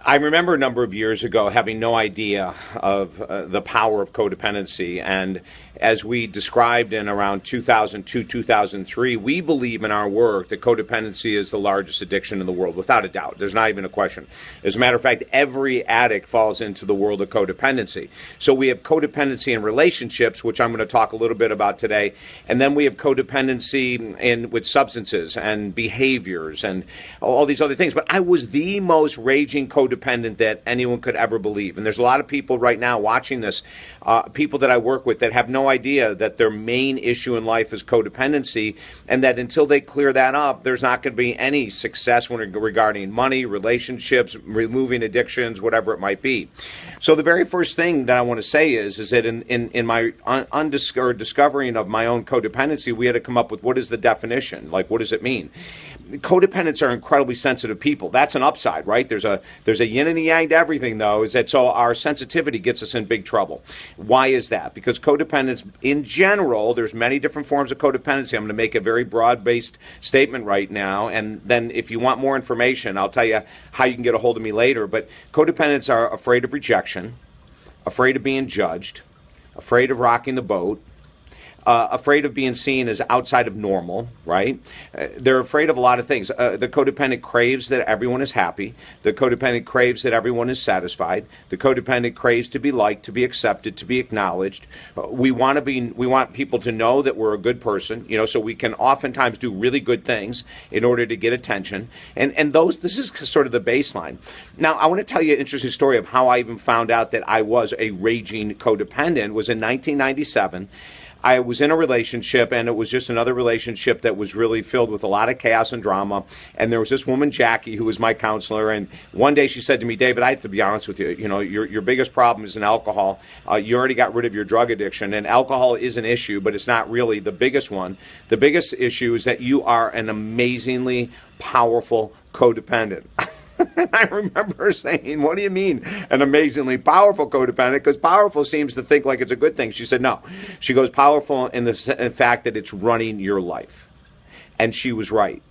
I remember a number of years ago having no idea of the power of codependency. And as we described in around 2002, 2003, we believe in our work that codependency is the largest addiction in the world, without a doubt. There's not even a question. As a matter of fact, every addict falls into the world of codependency. So we have codependency in relationships, which I'm going to talk a little bit about today. And then we have codependency with substances and behaviors and all these other things. But I was the most raging codependent that anyone could ever believe. And there's a lot of people right now watching this, people that I work with that have no idea that their main issue in life is codependency, and that until they clear that up, there's not going to be any success regarding money, relationships, removing addictions, whatever it might be. So the very first thing that I want to say is that in my discovering of my own codependency, we had to come up with what is the definition? Like, what does it mean? Codependents are incredibly sensitive people. That's an upside, right? There's a yin and a yang to everything, though, is that so our sensitivity gets us in big trouble. Why is that? Because codependence, in general, there's many different forms of codependency. I'm going to make a very broad-based statement right now, and then if you want more information, I'll tell you how you can get a hold of me later. But codependents are afraid of rejection, afraid of being judged, afraid of rocking the boat, afraid of being seen as outside of normal, right? They're afraid of a lot of things. The codependent craves that everyone is happy. The codependent craves that everyone is satisfied. The codependent craves to be liked, to be accepted, to be acknowledged. We want people to know that we're a good person, so we can oftentimes do really good things in order to get attention. And this is sort of the baseline. Now, I want to tell you an interesting story of how I even found out that I was a raging codependent. It was in 1997. I was in a relationship, and it was just another relationship that was really filled with a lot of chaos and drama. And there was this woman, Jackie, who was my counselor. And one day she said to me, David, I have to be honest with you. Your biggest problem is in alcohol. You already got rid of your drug addiction. And alcohol is an issue, but it's not really the biggest one. The biggest issue is that you are an amazingly powerful codependent. And I remember her saying, what do you mean an amazingly powerful codependent? Because powerful seems to think like it's a good thing. She said, no. She goes, powerful in the fact that it's running your life. And she was right.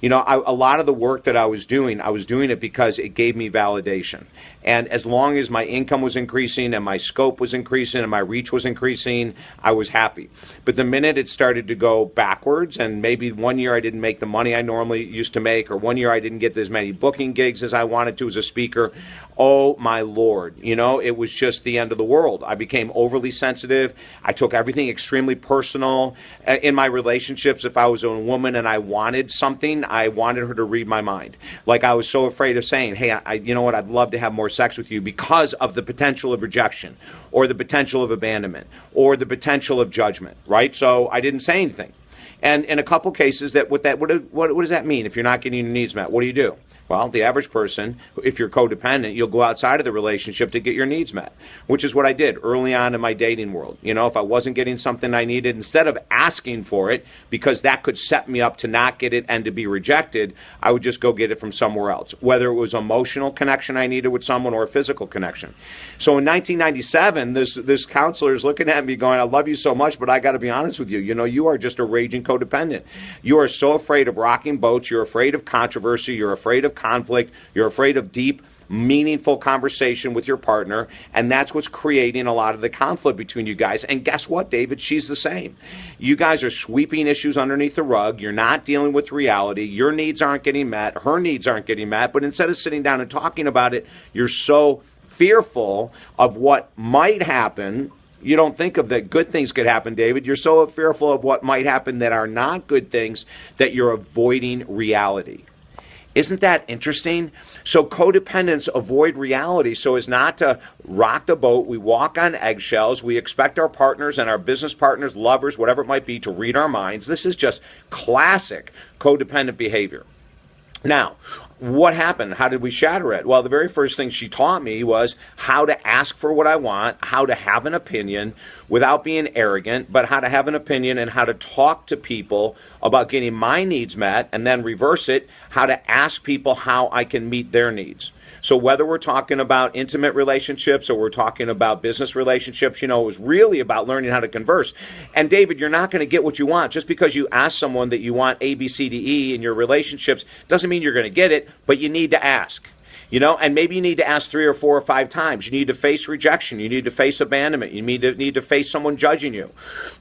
A lot of the work that I was doing it because it gave me validation. And as long as my income was increasing and my scope was increasing and my reach was increasing, I was happy. But the minute it started to go backwards, and maybe one year I didn't make the money I normally used to make, or one year I didn't get as many booking gigs as I wanted to as a speaker, oh my Lord, it was just the end of the world. I became overly sensitive. I took everything extremely personal. In my relationships, if I was a woman and I wanted something, I wanted her to read my mind. Like, I was so afraid of saying, hey, you know what, I'd love to have more sex with you because of the potential of rejection or the potential of abandonment or the potential of judgment, right? So I didn't say anything. And in a couple cases, what does that mean if you're not getting your needs met? What do you do? Well, the average person, if you're codependent, you'll go outside of the relationship to get your needs met, which is what I did early on in my dating world. If I wasn't getting something I needed, instead of asking for it, because that could set me up to not get it and to be rejected, I would just go get it from somewhere else, whether it was emotional connection I needed with someone or a physical connection. So in 1997, this counselor is looking at me going, I love you so much, but I got to be honest with you. You are just a raging codependent. You are so afraid of rocking boats. You're afraid of controversy. You're afraid of conflict. You're afraid of deep, meaningful conversation with your partner, and that's what's creating a lot of the conflict between you guys. And guess what, David? She's the same. You guys are sweeping issues underneath the rug. You're not dealing with reality. Your needs aren't getting met. Her needs aren't getting met. But instead of sitting down and talking about it, you're so fearful of what might happen. You don't think of that good things could happen, David. You're so fearful of what might happen that are not good things that you're avoiding reality. Isn't that interesting? So codependents avoid reality so as not to rock the boat. We walk on eggshells. We expect our partners and our business partners, lovers, whatever it might be, to read our minds. This is just classic codependent behavior. Now, what happened? How did we shatter it? Well, the very first thing she taught me was how to ask for what I want, how to have an opinion without being arrogant, but how to have an opinion and how to talk to people about getting my needs met, and then reverse it, how to ask people how I can meet their needs. So whether we're talking about intimate relationships or we're talking about business relationships, it was really about learning how to converse. And David, you're not going to get what you want. Just because you ask someone that you want A, B, C, D, E in your relationships doesn't mean you're going to get it, but you need to ask. And maybe you need to ask 3 or 4 or 5 times. You need to face rejection. You need to face abandonment. You need to face someone judging you.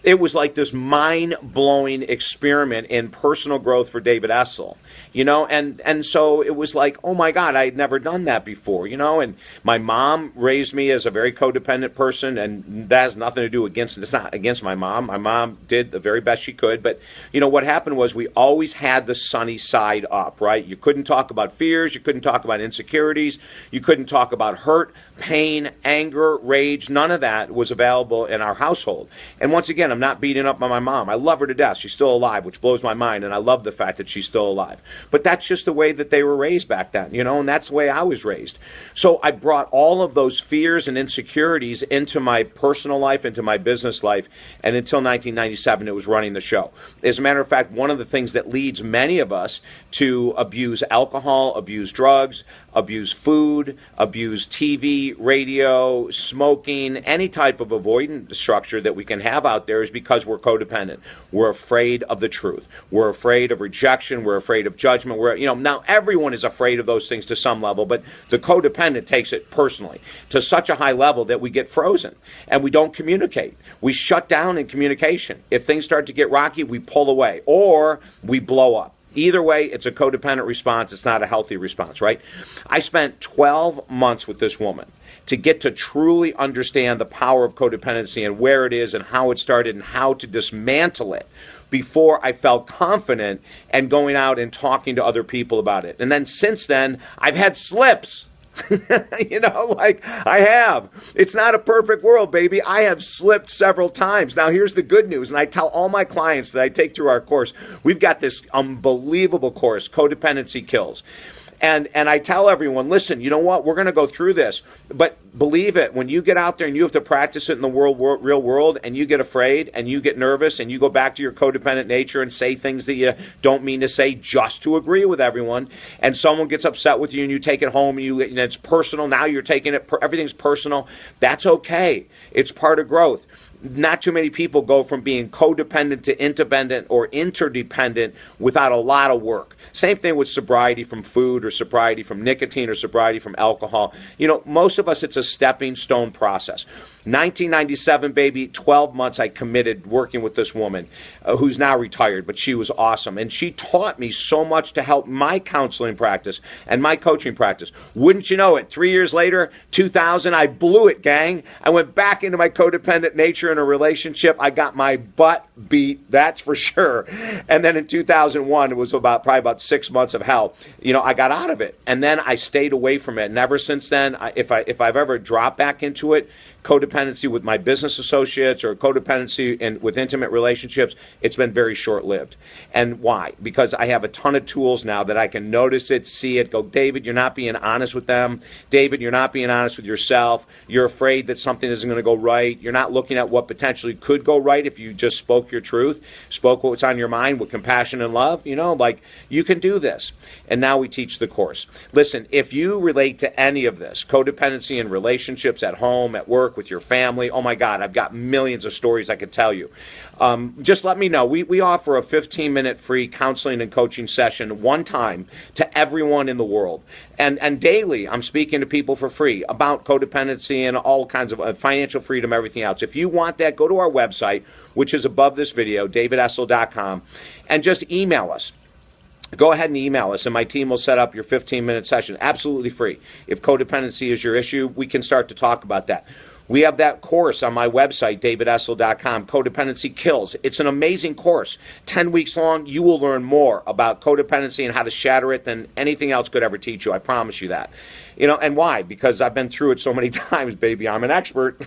It was like this mind-blowing experiment in personal growth for David Essel, and so it was like, oh my God, I had never done that before, and my mom raised me as a very codependent person, and that has nothing to do it's not against my mom. My mom did the very best she could, but what happened was we always had the sunny side up, right? You couldn't talk about fears, you couldn't talk about insecurities, you couldn't talk about hurt, pain, anger, rage. None of that was available in our household. And once again, I'm not beating up on my mom. I love her to death. She's still alive, which blows my mind, and I love the fact that she's still alive. But that's just the way that they were raised back then, and that's the way I was raised. So I brought all of those fears and insecurities into my personal life, into my business life, and until 1997, it was running the show. As a matter of fact, one of the things that leads many of us to abuse alcohol, abuse drugs, abuse food, abuse TV, radio, smoking, any type of avoidance structure that we can have out there is because we're codependent. We're afraid of the truth. We're afraid of rejection. We're afraid of judgment. Now everyone is afraid of those things to some level, but the codependent takes it personally to such a high level that we get frozen and we don't communicate. We shut down in communication. If things start to get rocky, we pull away or we blow up. Either way, it's a codependent response. It's not a healthy response, right? I spent 12 months with this woman to get to truly understand the power of codependency and where it is and how it started and how to dismantle it before I felt confident and going out and talking to other people about it. And then since then, I've had slips. Like I have. It's not a perfect world, baby. I have slipped several times. Now, here's the good news, and I tell all my clients that I take through our course, we've got this unbelievable course, Codependency Kills. And I tell everyone, listen, you know what? We're going to go through this. But believe it, when you get out there and you have to practice it in the real world and you get afraid and you get nervous and you go back to your codependent nature and say things that you don't mean to say just to agree with everyone, and someone gets upset with you and you take it home and it's personal. Now you're taking it, everything's personal. That's okay. It's part of growth. Not too many people go from being codependent to independent or interdependent without a lot of work. Same thing with sobriety from food or sobriety from nicotine or sobriety from alcohol. Most of us, it's a stepping stone process. 1997, baby, 12 months I committed working with this woman who's now retired, but she was awesome. And she taught me so much to help my counseling practice and my coaching practice. Wouldn't you know it, 3 years later, 2000, I blew it, gang. I went back into my codependent nature in a relationship. I got my butt beat, that's for sure. And then in 2001, it was probably about 6 months of hell. I got out of it. And then I stayed away from it. And ever since then, if I've ever dropped back into it, codependency with my business associates or codependency with intimate relationships, it's been very short-lived. And why? Because I have a ton of tools now that I can notice it, see it, go, David, you're not being honest with them. David, you're not being honest with yourself. You're afraid that something isn't going to go right. You're not looking at what potentially could go right if you just spoke your truth, spoke what's on your mind with compassion and love. You can do this. And now we teach the course. Listen, if you relate to any of this, codependency in relationships, at home, at work, with your family, oh my God, I've got millions of stories I could tell you. Just let me know. We offer a 15-minute free counseling and coaching session one time to everyone in the world. And daily, I'm speaking to people for free about codependency and all kinds of financial freedom, everything else. If you want that, go to our website, which is above this video, davidessel.com, and just email us. Go ahead and email us, and my team will set up your 15-minute session, absolutely free. If codependency is your issue, we can start to talk about that. We have that course on my website, davidessel.com, Codependency Kills. It's an amazing course. 10 weeks long, you will learn more about codependency and how to shatter it than anything else could ever teach you. I promise you that. And why? Because I've been through it so many times, baby. I'm an expert.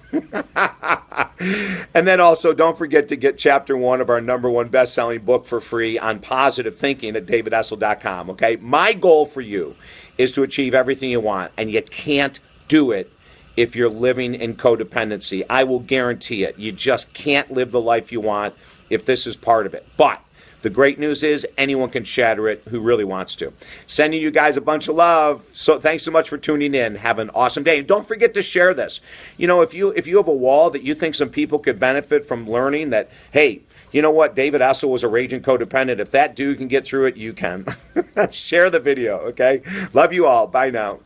And then also, don't forget to get chapter 1 of our #1 best-selling book for free on positive thinking at davidessel.com, okay? My goal for you is to achieve everything you want, and you can't do it if you're living in codependency. I will guarantee it. You just can't live the life you want if this is part of it. But the great news is anyone can shatter it who really wants to. Sending you guys a bunch of love. So thanks so much for tuning in. Have an awesome day. And don't forget to share this. If you have a wall that you think some people could benefit from learning that, hey, you know what? David Essel was a raging codependent. If that dude can get through it, you can. Share the video, okay? Love you all. Bye now.